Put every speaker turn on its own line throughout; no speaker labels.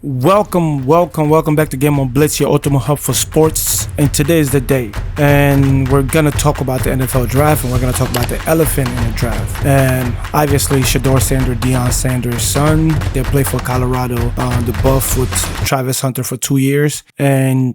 Welcome back to Game on Blitz, your ultimate hub for sports. And today is the day. And we're going to talk about the NFL draft, and we're going to talk about the elephant in the draft. And obviously, Shedeur Sanders, Deion Sanders' son, they play for Colorado, the Buff with Travis Hunter for 2 years. And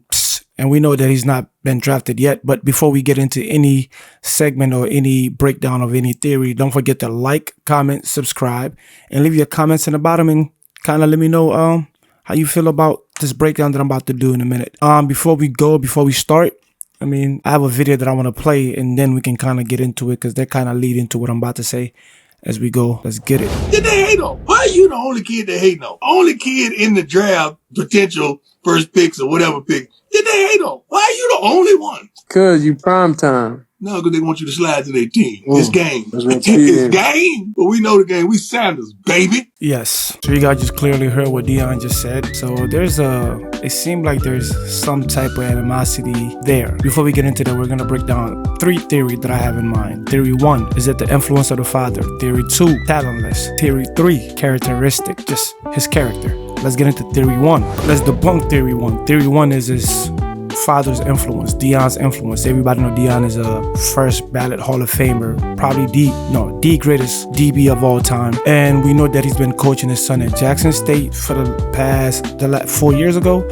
we know that he's not been drafted yet. But before we get into any segment or any breakdown of any theory, don't forget to like, comment, subscribe, and leave your comments in the bottom and kind of let me know how you feel about this breakdown that I'm about to do in a minute. Before we start, I have a video that I want to play, and then we can kind of get into it because they kind of lead into what I'm about to say as we go. Let's get it.
Did they hate on? Why are you the only kid they hate on? Only kid in the draft, potential first picks or whatever pick. Did they hate on? Why are you the only one?
Cause you prime time.
No, because they want you to slide to their team. It's game.
It's
game. But we know the game. We Sanders, baby.
Yes. So you guys just clearly heard what Deion just said. So it seemed like there's some type of animosity there. Before we get into that, we're going to break down 3 theories that I have in mind. Theory 1 is that the influence of the father. Theory 2, talentless. Theory 3, characteristic, just his character. Let's get into theory 1. Let's debunk theory 1. Theory 1 is his father's influence, Deion's influence. Everybody know Deion is a first ballot Hall of Famer, probably the greatest DB of all time. And we know that he's been coaching his son at Jackson State for the past 4 years ago.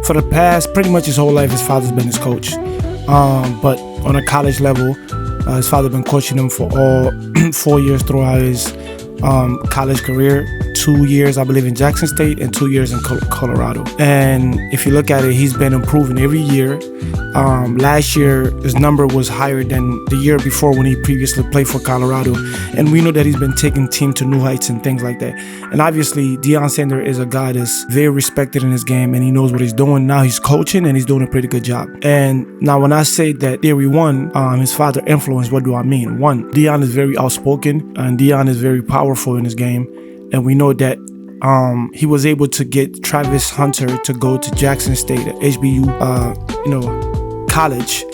For the past pretty much his whole life, his father's been his coach. But on a college level, his father been coaching him for all 4 years throughout his college career. 2 years, I believe, in Jackson State and 2 years in Colorado. And if you look at it, he's been improving every year. Last year, his number was higher than the year before when he previously played for Colorado. And we know that he's been taking team to new heights and things like that. And obviously, Deion Sanders is a guy that's very respected in his game, and he knows what he's doing. Now he's coaching, and he's doing a pretty good job. And now when I say that theory 1, his father influence, what do I mean? 1, Deion is very outspoken, and Deion is very powerful in his game. And we know that he was able to get Travis Hunter to go to Jackson State, HBU, college.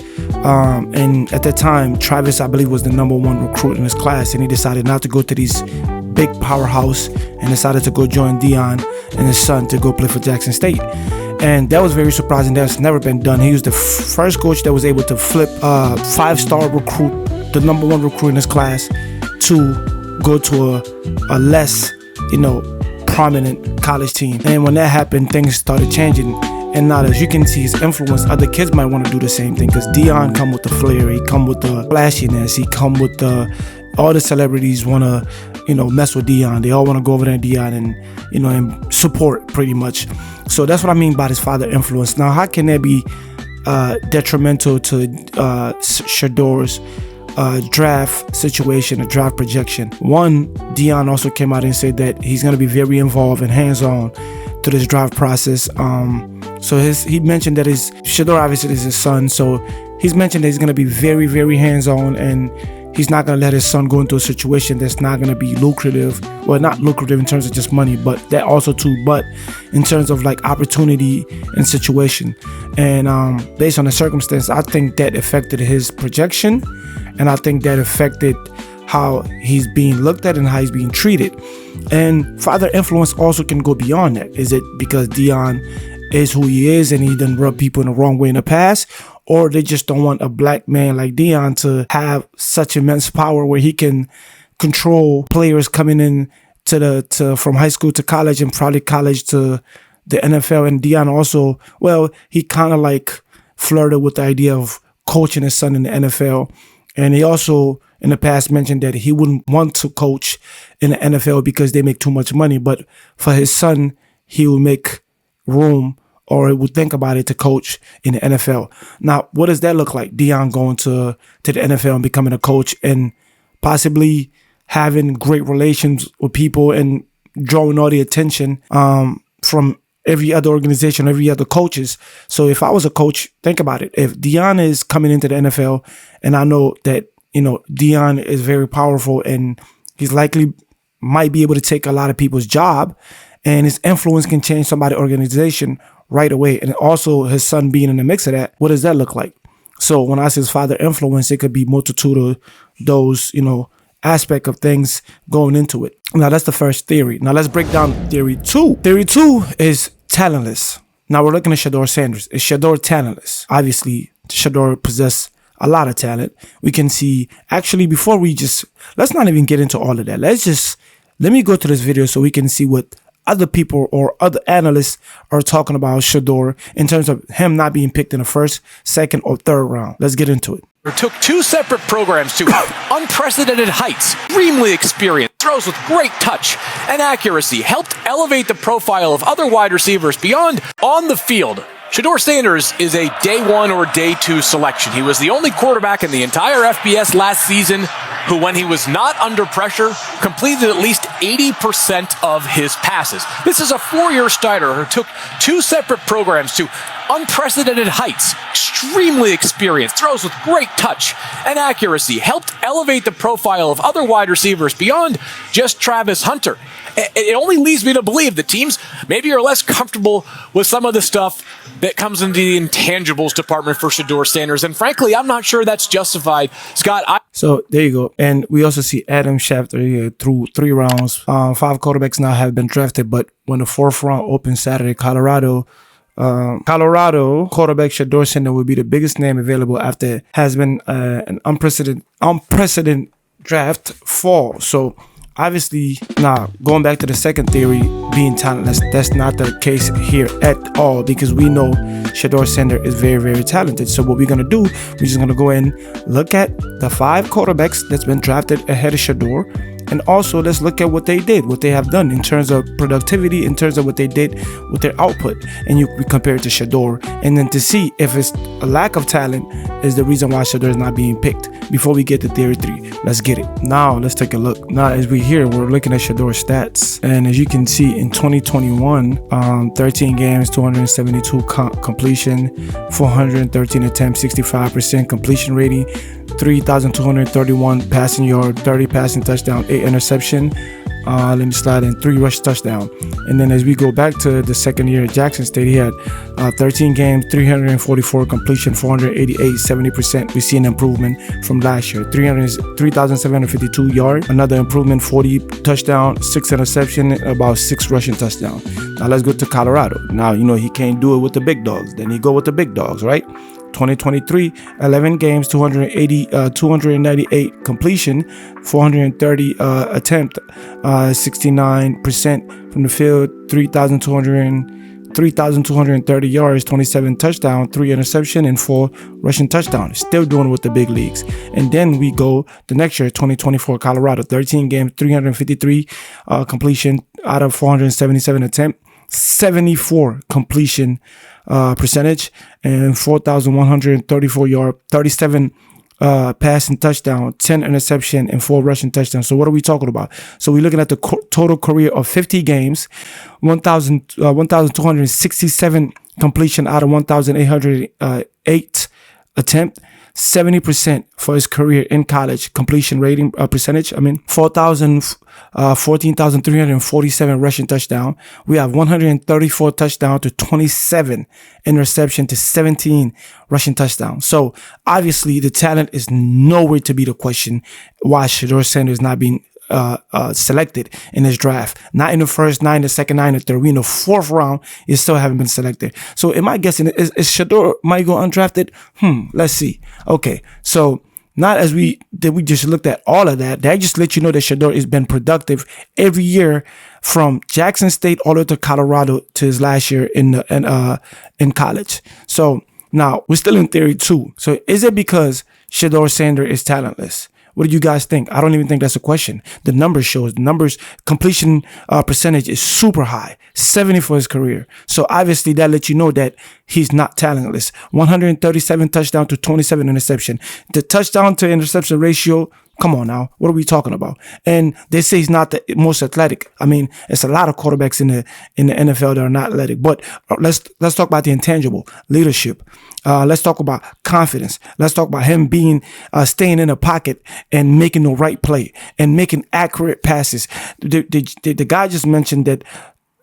And at that time, Travis, I believe, was the number 1 recruit in his class. And he decided not to go to these big powerhouse and decided to go join Deion and his son to go play for Jackson State. And that was very surprising. That's never been done. He was the first coach that was able to flip a 5-star recruit, the number 1 recruit in his class, to go to a less prominent college team. And when that happened, things started changing. And now, as you can see, his influence, other kids might want to do the same thing, because Deion come with the flair, he come with the flashiness, he come with all the celebrities want to, mess with Deion. They all want to go over there and Deion and, and support pretty much. So that's what I mean by his father influence. Now, how can that be detrimental to Shedeur's draft situation, a draft projection? 1, Deion also came out and said that he's going to be very involved and hands-on to this draft process. So he mentioned that Shedeur obviously is his son, so he's mentioned that he's going to be very, very hands-on, and he's not going to let his son go into a situation that's not going to be lucrative. Well, not lucrative in terms of just money, but that also too, but in terms of like opportunity and situation. And based on the circumstance, I think that affected his projection, and I think that affected how he's being looked at and how he's being treated. And father influence also can go beyond that. Is it because Deion is who he is and he done rubbed people in the wrong way in the past? Or they just don't want a black man like Deion to have such immense power where he can control players coming in from high school to college and probably college to the NFL. And Deion also, he kind of like flirted with the idea of coaching his son in the NFL. And he also in the past mentioned that he wouldn't want to coach in the NFL because they make too much money. But for his son, he will make room, or would think about it, to coach in the NFL. Now, what does that look like? Deion going to the NFL and becoming a coach and possibly having great relations with people and drawing all the attention from every other organization, every other coaches. So if I was a coach, think about it. If Deion is coming into the NFL, and I know that, Deion is very powerful and he's likely might be able to take a lot of people's job, and his influence can change somebody's organization right away. And also his son being in the mix of that, what does that look like? So when I say his father influence, it could be multitude of those, aspect of things going into it. Now, that's the first theory. Now, let's break down theory 2. Theory 2 is talentless. Now, we're looking at Shedeur Sanders. Is Shedeur talentless? Obviously, Shedeur possesses a lot of talent. We can see, actually, before let's not even get into all of that. Let me go to this video so we can see what other people or other analysts are talking about Shedeur in terms of him not being picked in the first, second, or third round. Let's get into it.
Took 2 separate programs to unprecedented heights, extremely experienced, throws with great touch and accuracy, helped elevate the profile of other wide receivers beyond on the field. Shedeur Sanders is a day 1 or day 2 selection. He was the only quarterback in the entire FBS last season who, when he was not under pressure, completed at least 80% of his passes. This is a 4-year starter who took 2 separate programs to unprecedented heights, extremely experienced, throws with great touch and accuracy, helped elevate the profile of other wide receivers beyond just Travis Hunter. It only leads me to believe that teams maybe are less comfortable with some of the stuff that comes into the intangibles department for Shedeur Sanders. And frankly, I'm not sure that's justified. Scott,
So there you go. And we also see Adam Schefter here through 3 rounds. 5 quarterbacks now have been drafted, but when the 4th round opens Saturday, Colorado quarterback Shedeur Sanders will be the biggest name available after has been an unprecedented draft fall. So obviously, now going back to the second theory, being talentless, that's not the case here at all, because we know Shedeur Sanders is very, very talented. So what we're going to do, we're just going to go in, look at the 5 quarterbacks that's been drafted ahead of Shedeur, and also let's look at what they did, what they have done in terms of productivity, in terms of what they did with their output, and we compare it to Shedeur, and then to see if it's a lack of talent is the reason why Shedeur is not being picked. Before we get to theory 3, let's get it. Now let's take a look. Now as we're looking at Shedeur's stats, and as you can see in 2021, 13 games, 272 completion, 413 attempts, 65% completion rating, 3,231 passing yard, 30 passing touchdown, 8 interception. Let me slide in 3 rush touchdown. And then as we go back to the second year at Jackson State, he had 13 games, 344 completion, 488, 70%. We see an improvement from last year. 3,752 yards, another improvement, 40 touchdown, 6 interception, about 6 rushing touchdown. Now let's go to Colorado. Now, he can't do it with the big dogs. Then he go with the big dogs, right? 2023, 11 games, 298 completion, 430 attempt, 69% from the field, 3,230 yards, 27 touchdown, 3 interception, and 4 rushing touchdowns. Still doing it with the big leagues. And then we go the next year, 2024, Colorado, 13 games, 353 completion out of 477 attempt, 74 completion percentage, and 4,134 yard, 37 passing touchdown, 10 interception, and 4 rushing touchdowns. So what are we talking about? So we're looking at the total career of 50 games, 1,267 completion out of 1,808 attempt, 70% for his career in college completion rating percentage. 14,347 rushing touchdown. We have 134 touchdown to 27 interception to 17 rushing touchdown. So obviously the talent is nowhere to be the question why Shedeur Sanders is not being selected in this draft. Not in the first, not in the second, not in the third. We in the 4th round, you still haven't been selected. So am I guessing is Shedeur might go undrafted? Let's see. Okay, so not as we just looked at all of that. That just let you know that Shedeur has been productive every year from Jackson State all the way to Colorado to his last year in college. So now we're still in theory 2. So is it because Shedeur Sanders is talentless? What do you guys think? I don't even think that's a question. The numbers shows, completion percentage is super high, 70 for his career. So obviously that lets you know that he's not talentless. 137 touchdown to 27 interception. The touchdown to interception ratio, come on now, what are we talking about? And they say he's not the most athletic. It's a lot of quarterbacks in the NFL that are not athletic. But let's talk about the intangible, leadership. Let's talk about confidence. Let's talk about him being staying in the pocket and making the right play and making accurate passes. The guy just mentioned that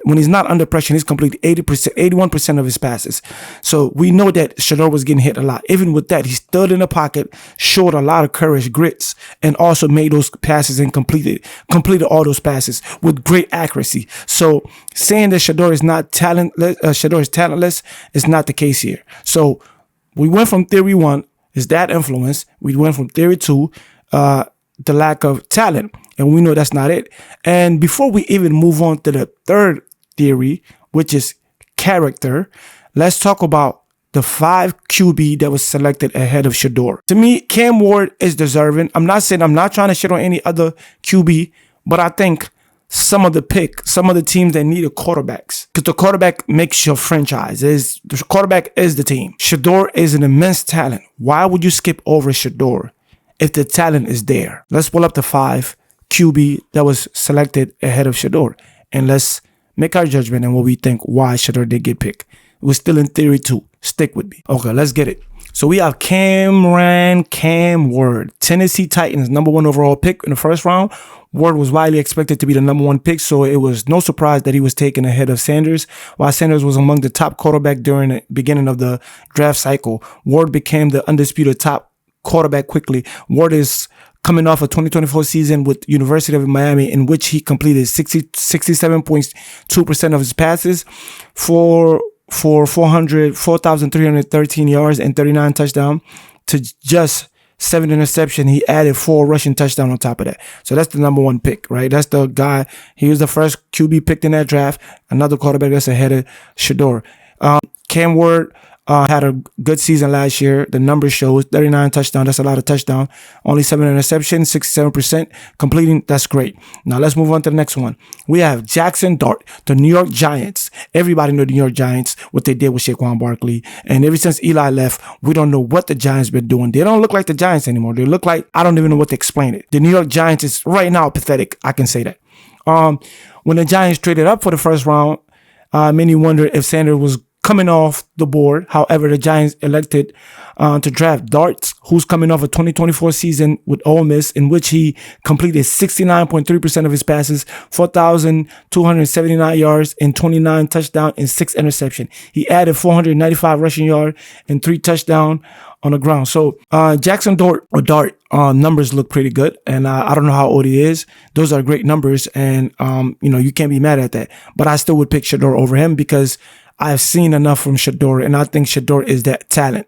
when he's not under pressure, he's completed 80%, 81% of his passes. So we know that Shedeur was getting hit a lot. Even with that, he stood in the pocket, showed a lot of courage, grits, and also made those passes and completed all those passes with great accuracy. So saying that Shedeur is not talentless, Shedeur is talentless, is not the case here. So we went from theory 1, is that influence. We went from theory 2, the lack of talent, and we know that's not it. And before we even move on to the third theory, which is character, let's talk about the 5 QB that was selected ahead of Shedeur. To me, Cam Ward is deserving. I'm not trying to shit on any other QB, but I think some of the teams that needed quarterbacks, because the quarterback makes your franchise. The quarterback is the team. Shedeur is an immense talent. Why would you skip over Shedeur if the talent is there? Let's pull up the 5 QB that was selected ahead of Shedeur, and let's make our judgment on what we think why Shedeur did get picked. We're still in theory 2. Stick with me. Okay, let's get it. So we have Cam Ward, Tennessee Titans, #1 overall pick in the first round. Ward was widely expected to be the #1 pick, so it was no surprise that he was taken ahead of Sanders. While Sanders was among the top quarterback during the beginning of the draft cycle, Ward became the undisputed top quarterback quickly. Ward is coming off a 2024 season with University of Miami, in which he completed 67.2% of his passes for 4,313 yards and 39 touchdowns to just 7 interceptions. He added 4 rushing touchdowns on top of that. So that's the #1 pick, right? That's the guy. He was the first QB picked in that draft. Another quarterback that's ahead of Shedeur. Cam Ward had a good season last year. The numbers show 39 touchdowns. That's a lot of touchdowns. Only 7 interceptions, 67% completing. That's great. Now let's move on to the next one. We have Jackson Dart, the New York Giants. Everybody know the New York Giants, what they did with Saquon Barkley. And ever since Eli left, we don't know what the Giants been doing. They don't look like the Giants anymore. They look like, I don't even know what to explain it. The New York Giants is right now pathetic. I can say that. When the Giants traded up for the first round, many wondered if Sanders was coming off the board. However, the Giants elected to draft Dart, who's coming off a 2024 season with Ole Miss, in which he completed 69.3% of his passes, 4,279 yards, and 29 touchdowns and 6 interceptions. He added 495 rushing yards and 3 touchdowns on the ground. So Jackson Dart numbers look pretty good, and I don't know how old he is. Those are great numbers, and you can't be mad at that. But I still would pick Shedeur over him because I've seen enough from Shedeur, and I think Shedeur is that talent.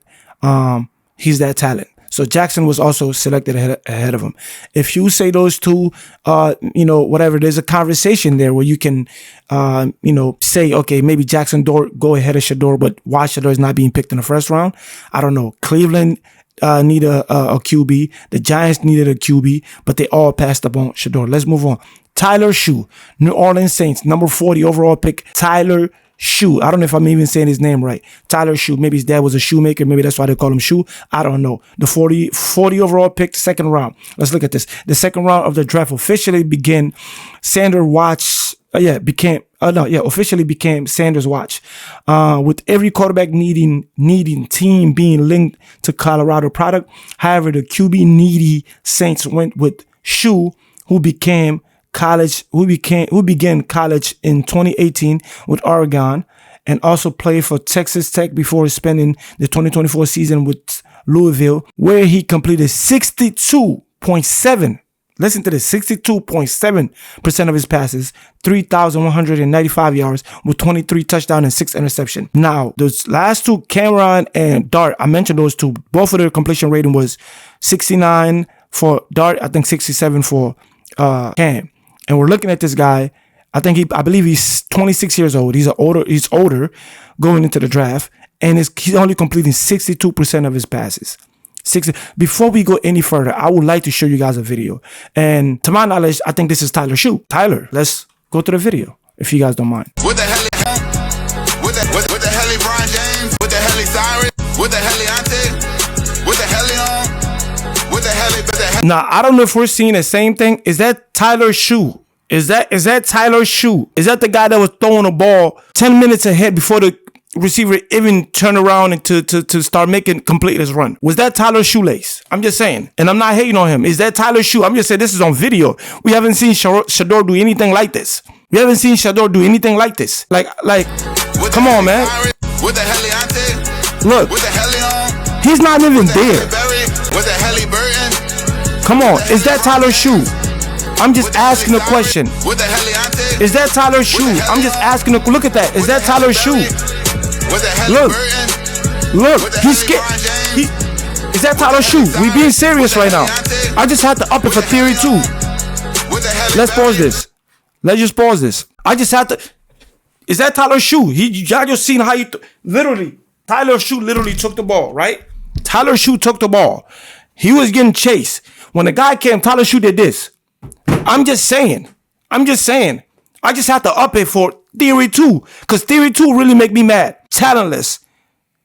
He's that talent. So Jackson was also selected ahead of him. If you say those two, whatever, there's a conversation there where you can, say, okay, maybe Jackson Dart go ahead of Shedeur, but why Shedeur is not being picked in the first round? I don't know. Cleveland need a QB. The Giants needed a QB, but they all passed up on Shedeur. Let's move on. Tyler Shue, New Orleans Saints, #40 overall pick. Tyler Shue. I don't know if I'm even saying his name right. Tyler Shue. Maybe his dad was a shoemaker. Maybe that's why they call him Shue. I don't know. The 40 overall pick, second round. Let's look at this. The second round of the draft officially began. Officially became Sanders' watch. With every quarterback needing team being linked to Colorado product. However, the QB needy Saints went with Shue, who began college in 2018 with Oregon, and also played for Texas Tech before spending the 2024 season with Louisville, where he completed 62.7. Listen to this, 62.7% of his passes, 3,195 yards with 23 touchdowns and 6 interceptions. Now, those last two, Cameron and Dart, I mentioned those two. Both of their completion rating was 69 for Dart, I think 67 for Cam. And we're looking at this guy. I believe he's 26 years old. He's older going into the draft, and he's only completing 62% of his passes. Before we go any further, I would like to show you guys a video. And to my knowledge, I think this is Tyler Shue. Tyler, let's go to the video, if you guys don't mind.
What the hell? What the hell, Brian James? What the hell, Cyrus? What the hell, Ante? What the hell, on? What the hell?
Now, I don't know if we're seeing the same thing. Is that Tyler Shue? Is that Tyler Shue? Is that the guy that was throwing the ball 10 minutes ahead before the receiver even turned around and to start complete his run? Was that Tyler Shoelace? I'm just saying. And I'm not hating on him. Is that Tyler Shue? I'm just saying this is on video. We haven't seen Shedeur do anything like this. You haven't seen Shedeur do anything like this. Like, come on, man.
With the Heliante.
Look,
With the Helion.
he's not even there.
With the Heli Burton.
Come on, is that Tyler Shue? I'm just asking a question.
With the Heliante.
Is that Tyler Shue? I'm just asking. Look at that. Is that Tyler Shue?
With the Heli
Look.
Burton.
Look, he's scared. Is that Tyler Shue? We being serious right now. I just had to up it for theory 2. Let's pause this. Let's just pause this. I just had to. Is that Tyler Shue? Y'all just seen how literally, Tyler Shue literally took the ball, right? Tyler Shue took the ball. He was getting chased. When the guy came, Tyler Shue did this. I'm just saying. I just had to up it for theory 2. Because theory 2 really make me mad. Talentless.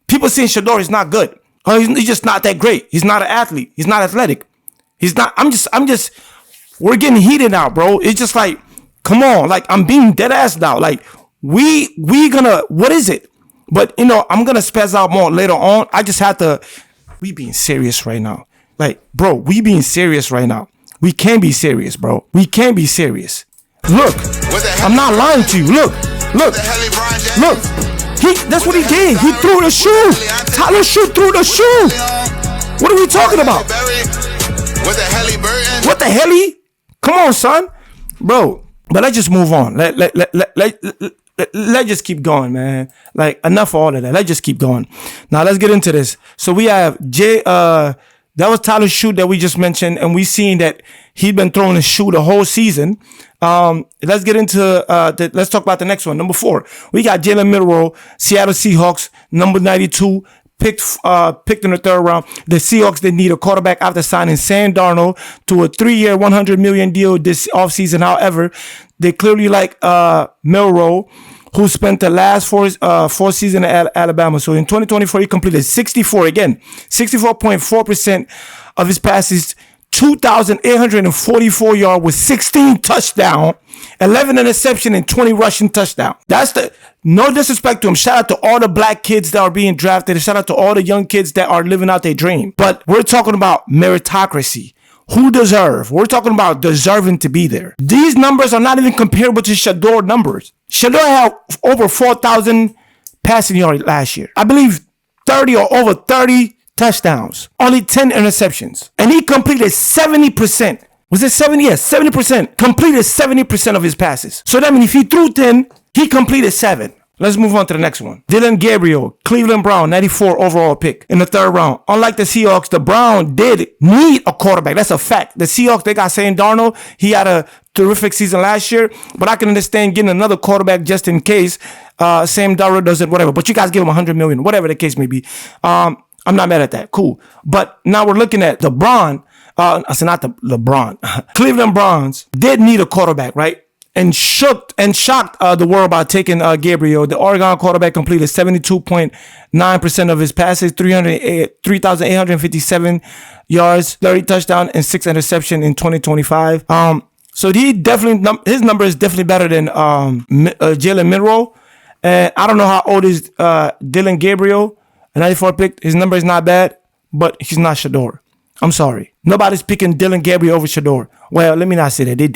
People saying Shedeur is not good. He's just not that great. He's not an athlete. He's not athletic. He's not. I'm just. We're getting heated now, bro. It's just like, come on. Like, I'm being dead ass now. Like, we gonna, what is it? But, I'm gonna spaz out more later on. I just had to, we being serious right now. Like, bro, we being serious right now. We can't be serious, bro. We can't be serious. Look, I'm not lying to you. Look. That's what he did. He threw the shoe. Tyler Shue threw the shoe. What are we talking about? What the hell? Come on, son. Bro, but let's just move on. Let's just keep going, man. Like, enough of all of that. Let's just keep going. Now, let's get into this. So we have that was Tyler Shue that we just mentioned, and we seen that he'd been throwing his shoe the whole season. Let's get into let's talk about the next one. Number 4, we got Jalen Milroe, Seattle Seahawks, number 92, picked in the 3rd round. The Seahawks did need a quarterback after signing Sam Darnold to a 3-year, $100 million deal this offseason. However, they clearly like Milroe, who spent the last four seasons at Alabama. So in 2024, he completed 64.4% of his passes, 2,844 yards with 16 touchdowns, 11 interception, and 20 rushing touchdowns. No disrespect to him. Shout out to all the black kids that are being drafted. Shout out to all the young kids that are living out their dream. But we're talking about meritocracy. Who deserve? We're talking about deserving to be there. These numbers are not even comparable to Shedeur numbers. Shedeur had over 4,000 passing yards last year. I believe 30 or over 30 touchdowns. Only 10 interceptions. And he completed 70%. Was it 70? Yes, 70%. Completed 70% of his passes. So that means if he threw 10, he completed 7. Let's move on to the next one. Dylan Gabriel, Cleveland Brown, 94 overall pick in the 3rd round. Unlike the Seahawks, the Browns did need a quarterback. That's a fact. The Seahawks, they got Sam Darnold. He had a terrific season last year, but I can understand getting another quarterback just in case Sam Darnold does it, whatever. But you guys give him $100 million, whatever the case may be. I'm not mad at that. Cool. But now we're looking at the Cleveland Browns did need a quarterback, right? And shocked the world by taking Gabriel. The Oregon quarterback completed 72.9% of his passes, 3,857 yards, 30 touchdowns, and 6 interceptions in 2025. So his number is definitely better than Jalen Milroe. And I don't know how old is Dylan Gabriel, a 94 pick. His number is not bad, but he's not Shedeur. I'm sorry. Nobody's picking Dylan Gabriel over Shedeur. Well, let me not say that. They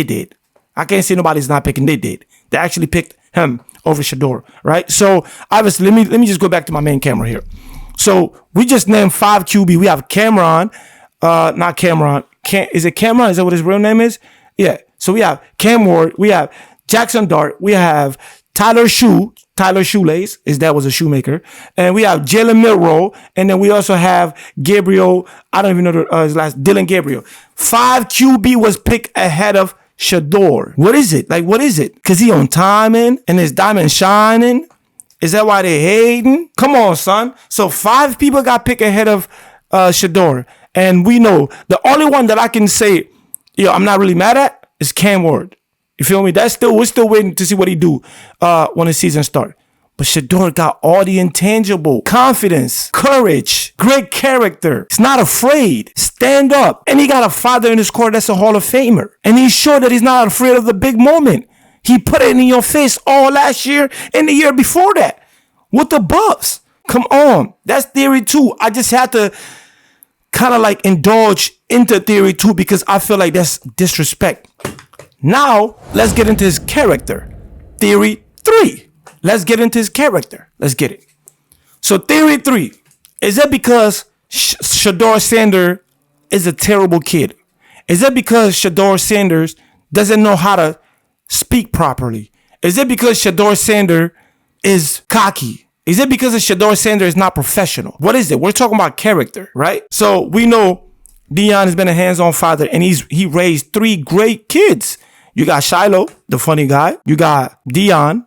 did. I can't say nobody's not picking. They did. They actually picked him over Shedeur, right? So obviously, let me just go back to my main camera here. So we just named 5 QB. We have Cameron, not Cameron. Is it Cameron? Is that what his real name is? Yeah. So we have Cam Ward. We have Jackson Dart. We have Tyler Shoelace. His dad was a shoemaker. And we have Jalen Milroe. And then we also have Gabriel. I don't even know his last. Dylan Gabriel. 5 QB was picked ahead of Shedeur. What is it? Like, what is it? Because he on timing and his diamond shining? Is that why they hating? Come on, son. So 5 people got picked ahead of Shedeur. And we know the only one that I can say, I'm not really mad at is Cam Ward. You feel me? We're still waiting to see what he do when the season starts. But Shedeur got all the intangible: confidence, courage, great character. He's not afraid. Stand up. And he got a father in his court that's a Hall of Famer. And he's sure that he's not afraid of the big moment. He put it in your face all last year and the year before that with the Buffs. Come on. That's theory 2. I just had to kind of like indulge into theory 2 because I feel like that's disrespect. Now, let's get into his character. Theory 3. Let's get into his character. Let's get it. So theory 3. Is that because Shedeur Sanders is a terrible kid? Is it because Shedeur Sanders doesn't know how to speak properly? Is it because Shedeur Sanders is cocky? Is it because Shedeur Sanders is not professional? What is it? We're talking about character, right? So we know Deion has been a hands-on father, and he raised 3 great kids. You got Shiloh, the funny guy. You got Deion,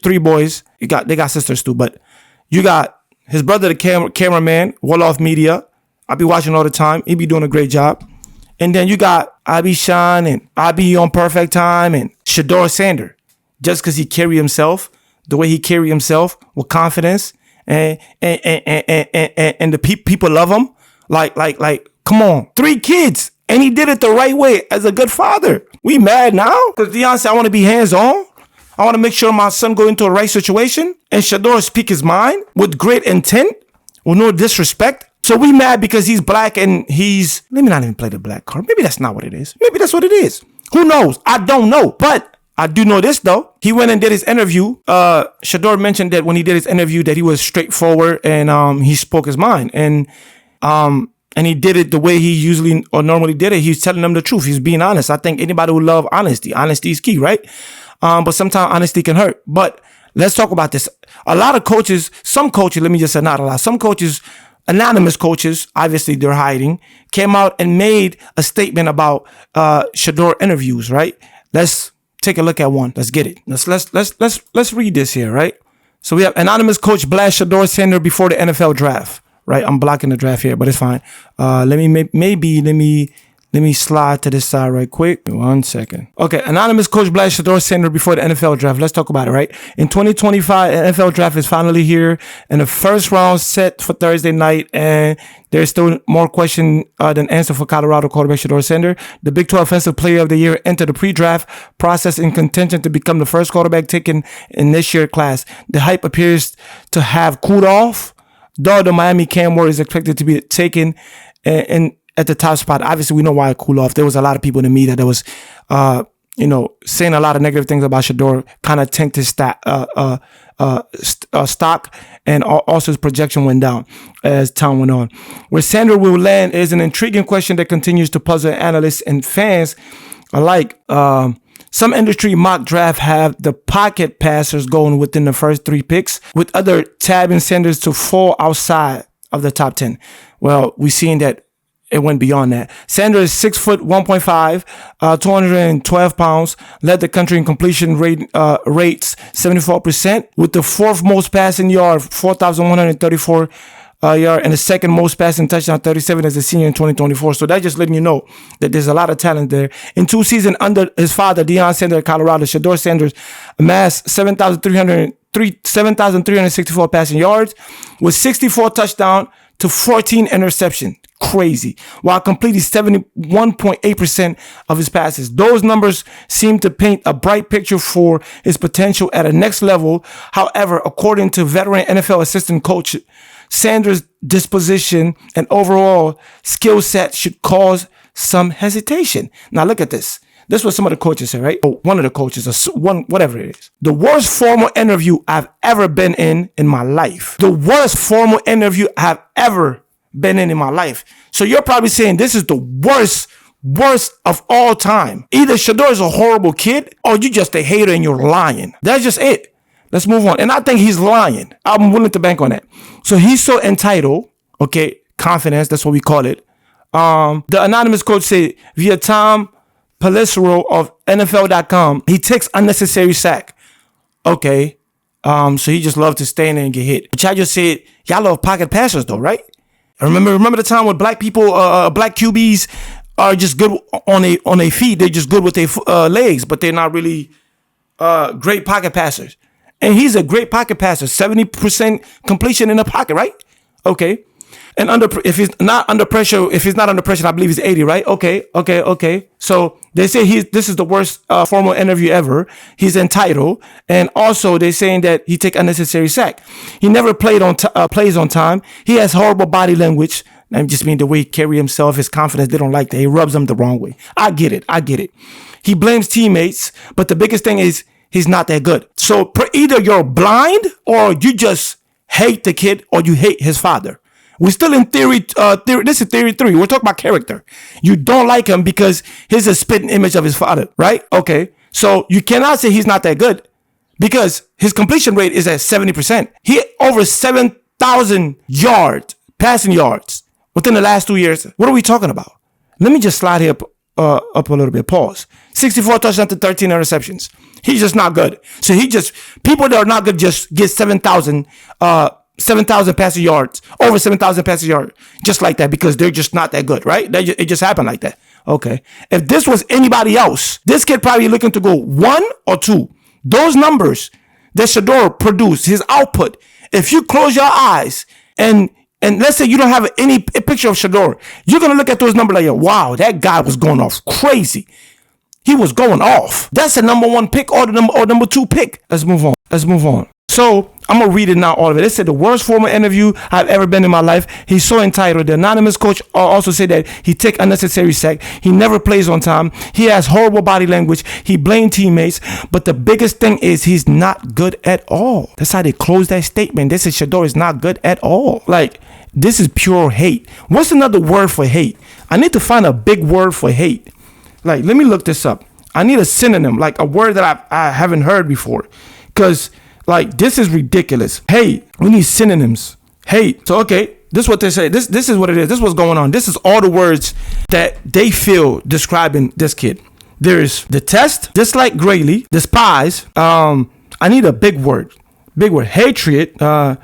3 boys. They got sisters too, but you got his brother, the cameraman, Wolof Media. I be watching all the time. He be doing a great job. And then you got Abi Shan and Abi on Perfect Time and Shedeur Sanders. Just because he carry himself, the way he carry himself with confidence, and the people love him. Like, come on, 3 kids, and he did it the right way as a good father. We mad now because Deion said, I want to be hands-on. I want to make sure my son go into a right situation, and Shedeur speak his mind with great intent, with no disrespect. So we mad because he's black and let me not even play the black card. Maybe that's not what it is. Maybe that's what it is. Who knows? I don't know. But I do know this though. He went and did his interview. Shedeur mentioned that when he did his interview that he was straightforward and he spoke his mind. And he did it the way he usually or normally did it. He's telling them the truth. He's being honest. I think anybody who love honesty is key, right? But sometimes honesty can hurt. But let's talk about this. A lot of coaches, some coaches, let me just say not a lot, some coaches, anonymous coaches, obviously they're hiding, came out and made a statement about Shedeur interviews, right? Let's take a look at one. Let's get it. Let's read this here, right? So we have anonymous coach blast Shedeur Sanders before the NFL draft, right? I'm blocking the draft here, but it's fine. Let me slide to this side right quick. 1 second. Okay, anonymous coach blast Shedeur Sanders before the NFL draft. Let's talk about it, right? In 2025, the NFL draft is finally here, and the first round set for Thursday night, and there's still more question than answer for Colorado quarterback Shedeur Sanders. The Big 12 Offensive Player of the Year entered the pre-draft process in contention to become the first quarterback taken in this year's class. The hype appears to have cooled off, though the Miami Cam Ward is expected to be taken at the top spot. Obviously, we know why it cooled off. There was a lot of people in the media that was, saying a lot of negative things about Shedeur, kind of tanked his stock, and also his projection went down as time went on. Where Sanders will land is an intriguing question that continues to puzzle analysts and fans alike. Some industry mock draft have the pocket passers going within the first 3 picks, with other tabbing Sanders to fall outside of the top 10. Well, we've seen that it went beyond that. Sanders is 6 foot 1.5, 212 pounds, led the country in completion rates 74%, with the 4th most passing yard, 4,134 yard, and the 2nd most passing touchdown, 37 as a senior in 2024. So that just letting you know that there's a lot of talent there. In 2 seasons under his father, Deion Sanders at Colorado, Shedeur Sanders amassed 7,364 passing yards with 64 touchdowns to 14 interceptions. Crazy. While completing 71.8% of his passes. Those numbers seem to paint a bright picture for his potential at a next level. However, according to veteran NFL assistant coach, Sanders' disposition and overall skill set should cause some hesitation. Now look at this. This is what some of the coaches say, right? Oh, one of the coaches, whatever it is. The worst formal interview I've ever been in my life. The worst formal interview I've ever been in my life. So you're probably saying this is the worst of all time. Either Shedeur is a horrible kid or you just a hater and you're lying. That's just it. Let's move on. And I think he's lying. I'm willing to bank on that. So he's so entitled. Okay. Confidence. That's what we call it. The anonymous coach said via Tom Pelissero of nfl.com, he takes unnecessary sack. Okay. So he just loves to stay in there and get hit. But y'all just said y'all love pocket passers though, right? Remember the time when black people, black QBs are just good on their feet. They're just good with their legs, but they're not really great pocket passers. And he's a great pocket passer, 70% completion in the pocket, right? Okay. And if he's not under pressure, I believe he's 80, right? Okay. So they say this is the worst formal interview ever. He's entitled, and also they're saying that he take unnecessary sack. He never plays on time. He has horrible body language. I just mean the way he carry himself, his confidence, they don't like that. He rubs them the wrong way. I get it. He blames teammates, but the biggest thing is he's not that good. So either you're blind or you just hate the kid or you hate his father. We're still in theory. This is theory 3. We're talking about character. You don't like him because he's a spitting image of his father, right? Okay. So you cannot say he's not that good because his completion rate is at 70%. He over 7,000 yards, passing yards within the last 2 years. What are we talking about? Let me just slide here up a little bit. Pause. 64 touchdowns to 13 interceptions. He's just not good. So people that are not good just get 7,000 passing yards, over 7,000 passing yards, just like that because they're just not that good, right? It just happened like that. Okay. If this was anybody else, this kid probably looking to go 1 or 2. Those numbers that Shedeur produced, his output, if you close your eyes and let's say you don't have any picture of Shedeur, you're going to look at those numbers like, wow, that guy was going off crazy. He was going off. That's a number 1 pick or number 2 pick. Let's move on. So I'm going to read it now, all of it. It said the worst formal interview I've ever been in my life. He's so entitled. The anonymous coach also said that he take unnecessary sack. He never plays on time. He has horrible body language. He blamed teammates. But the biggest thing is he's not good at all. That's how they close that statement. They said Shedeur is not good at all. Like, this is pure hate. What's another word for hate? I need to find a big word for hate. Like, let me look this up. I need a synonym, like a word that I haven't heard before. Because, like, this is ridiculous. Hate. We need synonyms. Hate. So, okay, this is what they say. This is what it is. This is what's going on. This is all the words that they feel describing this kid. There's detest, dislike greatly, despise. I need a big word. Big word. Hatred,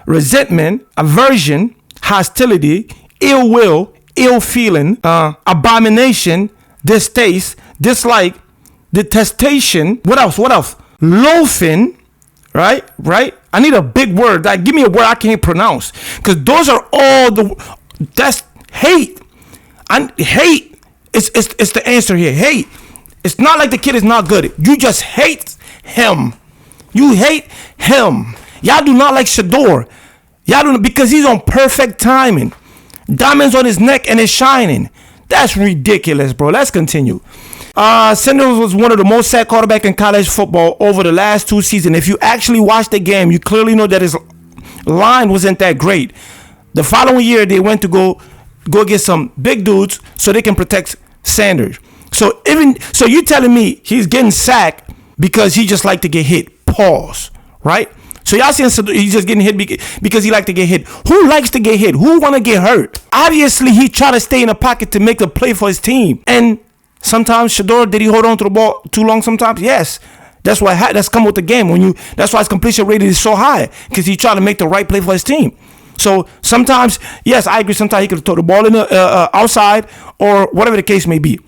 resentment, aversion, hostility, ill will, ill feeling, abomination, distaste, dislike, detestation. What else? Loathing. Right? I need a big word. Like, give me a word I can't pronounce. Because those are all that's hate. Hate is the answer here. Hate. It's not like the kid is not good. You just hate him. You hate him. Y'all do not like Shedeur. Y'all do not, because he's on perfect timing. Diamonds on his neck and it's shining. That's ridiculous, bro. Let's continue. Snubbed was one of the most sacked quarterbacks in college football over the last 2 seasons. If you actually watch the game, you clearly know that his line wasn't that great. The following year, they went to go get some big dudes so they can protect Sanders. So you telling me he's getting sacked because he just like to get hit? Pause. Right? So y'all saying he's just getting hit because he like to get hit. Who likes to get hit? Who want to get hurt? Obviously, he try to stay in the pocket to make a play for his team. And sometimes Shedeur, did he hold on to the ball too long sometimes? Yes. That's why that's come with the game. That's why his completion rate is so high, because he try to make the right play for his team. So sometimes, yes, I agree. Sometimes he could throw the ball in the outside or whatever the case may be.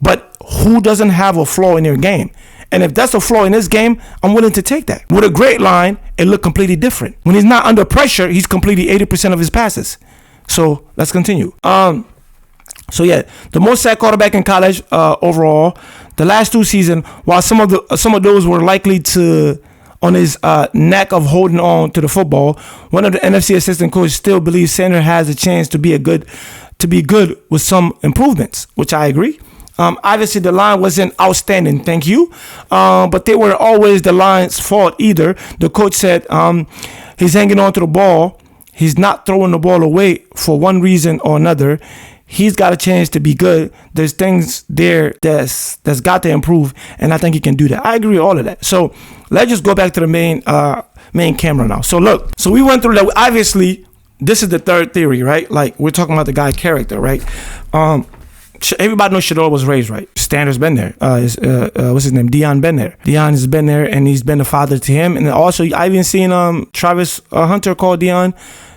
But who doesn't have a flaw in their game? And if that's a flaw in this game, I'm willing to take that. With a great line, it looked completely different. When he's not under pressure, he's completing 80% of his passes. So let's continue. So yeah, the most sacked quarterback in college overall. The last 2 seasons, while some of those were likely to on his knack of holding on to the football, one of the NFC assistant coaches still believes Sanders has a chance to be good with some improvements, which I agree. Obviously, the line wasn't outstanding, thank you. But they were always the line's fault either. The coach said he's hanging on to the ball. He's not throwing the ball away for one reason or another. He's got a chance to be good. There's things there that's got to improve, and I think he can do that. I agree with all of that. So let's just go back to the main camera now. So look, so we went through that. Obviously, this is the third theory, right? Like, we're talking about the guy's character, right? Everybody knows Shedeur was raised right. Standard's been there. What's his name? Deion been there. Deion has been there, and he's been a father to him. And also, I've even seen Travis Hunter call Deion,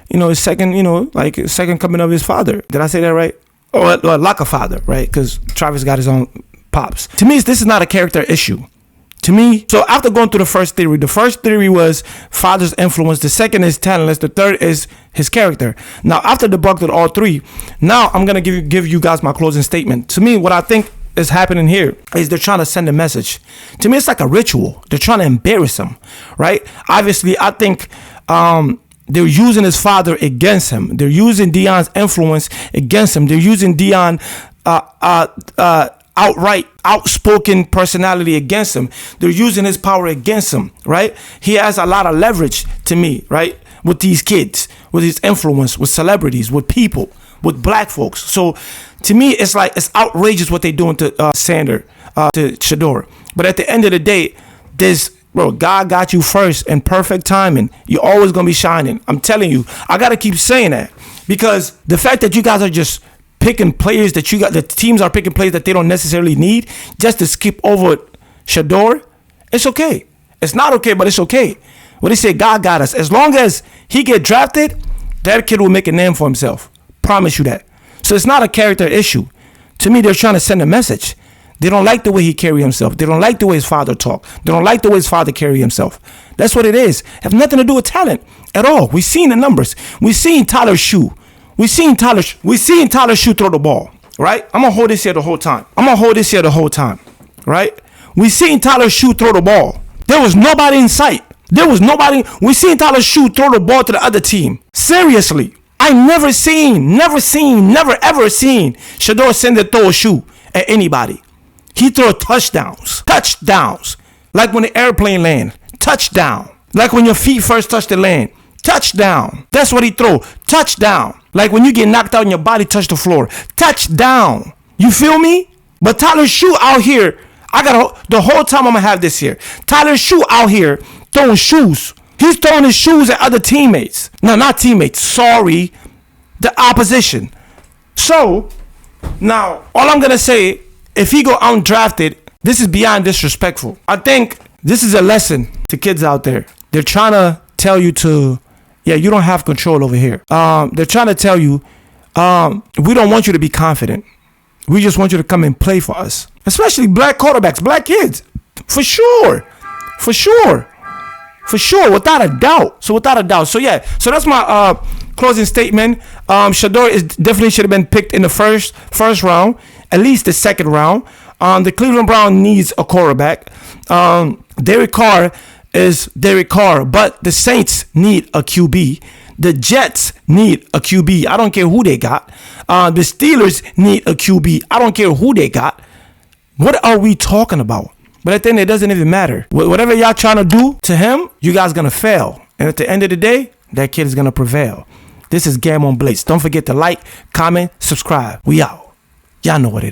his second coming of his father. Did I say that right? Or like a father, right? Because Travis got his own pops. To me, this is not a character issue. To me, so after going through the first theory was father's influence. The second is talentless. The third is his character. Now, after debunking all 3, now I'm going to give you guys my closing statement. To me, what I think is happening here is they're trying to send a message. To me, it's like a ritual. They're trying to embarrass him, right? Obviously, I think they're using his father against him. They're using Deion's influence against him. They're using Deion outright outspoken personality against him. They're using his power against him, right? He has a lot of leverage to me, right? With these kids, with his influence, with celebrities, with people, with black folks. So to me, it's like, it's outrageous what they're doing to to Shedeur. But at the end of the day, God got you first in perfect timing. You're always going to be shining. I'm telling you, I got to keep saying that, because the fact that you guys are just picking players that the teams are picking players that they don't necessarily need just to skip over Shedeur, it's okay. It's not okay, but it's okay. What they say, God got us. As long as he get drafted, that kid will make a name for himself. Promise you that. So it's not a character issue. To me, they're trying to send a message. They don't like the way he carry himself. They don't like the way his father talk. They don't like the way his father carry himself. That's what it is. Have nothing to do with talent at all. We seen the numbers. We seen Tyler Shue. We seen Tyler Shue throw the ball, right? I'm gonna hold this here the whole time. Right? We seen Tyler Shue throw the ball. There was nobody in sight. We seen Tyler Shue throw the ball to the other team. Seriously. I never ever seen Shedeur send a throw a shoe at anybody. He throw touchdowns. Like when the airplane land. Touchdown. Like when your feet first touch the land. Touchdown. That's what he throw. Touchdown. Like when you get knocked out and your body touch the floor. Touchdown. You feel me? But Tyler Shue out here, the whole time I'm gonna have this here. Tyler Shue out here throwing shoes. He's throwing his shoes at other teammates. No, not teammates. Sorry. The opposition. So, now, all I'm gonna say, if he go undrafted, this is beyond disrespectful. I think this is a lesson to kids out there. They're trying to tell you you don't have control over here. They're trying to tell you, we don't want you to be confident. We just want you to come and play for us. Especially black quarterbacks, black kids. For sure, without a doubt. So that's my closing statement. Shedeur definitely should have been picked in the first round, at least the second round. The Cleveland Browns needs a quarterback. Derek Carr is Derek Carr, but the Saints need a QB. The Jets need a QB. I don't care who they got. The Steelers need a QB. I don't care who they got. What are we talking about? But at the end, it doesn't even matter. Whatever y'all trying to do to him, you guys going to fail. And at the end of the day, that kid is going to prevail. This is Game on Blitz. Don't forget to like, comment, subscribe. We out. Y'all know what it is.